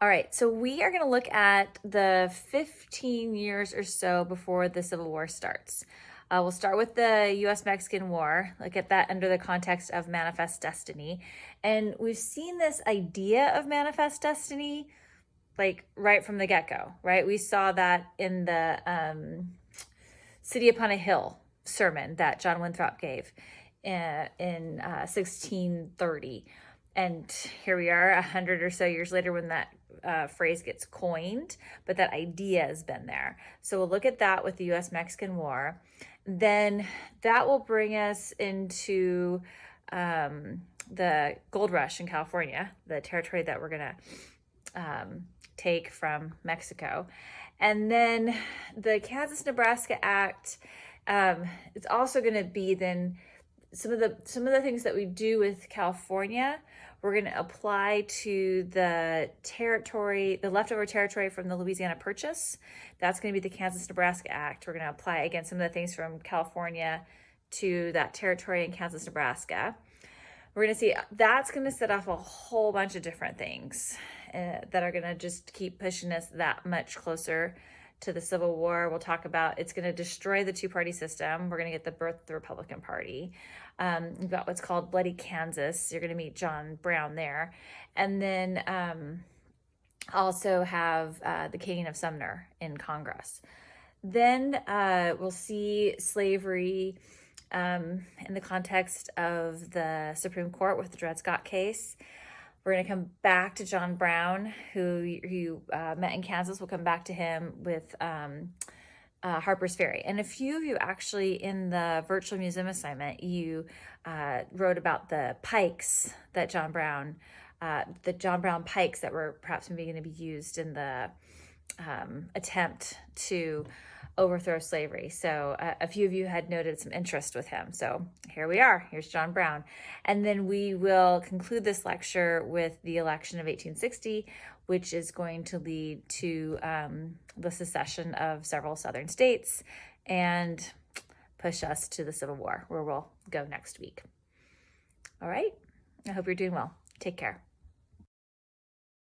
All right, so we are going to look at the 15 years or so before the Civil War starts. We'll start with the US-Mexican War, look at that under the context of manifest destiny. And we've seen this idea of manifest destiny like right from the get-go, right? We saw that in the City Upon a Hill sermon that John Winthrop gave in 1630. And here we are 100 or so years later when that phrase gets coined, but that idea has been there. So we'll look at that with the US-Mexican War. Then that will bring us into the gold rush in California, the territory that we're going to take from Mexico. And then the Kansas-Nebraska Act, it's also going to be then some of the things that we do with California, we're going to apply to the territory, the leftover territory from the Louisiana Purchase. That's going to be the Kansas-Nebraska Act. We're going to apply, again, some of the things from California to that territory in Kansas-Nebraska. We're going to see that's going to set off a whole bunch of different things that are going to just keep pushing us that much closer to the Civil War. We'll talk about it's going to destroy the two-party system. We're going to get the birth of the Republican Party. You've got what's called Bloody Kansas. You're going to meet John Brown there. And then also have the King of Sumner in Congress. Then we'll see slavery in the context of the Supreme Court with the Dred Scott case. We're going to come back to John Brown, who you met in Kansas. We'll come back to him with Harper's Ferry. And a few of you actually in the virtual museum assignment, you wrote about the pikes that John Brown pikes that were perhaps maybe going to be used in the attempt to overthrow slavery. So a few of you had noted some interest with him. So here we are. Here's John Brown. And then we will conclude this lecture with the election of 1860, which is going to lead to the secession of several southern states and push us to the Civil War, where we'll go next week. All right. I hope you're doing well. Take care.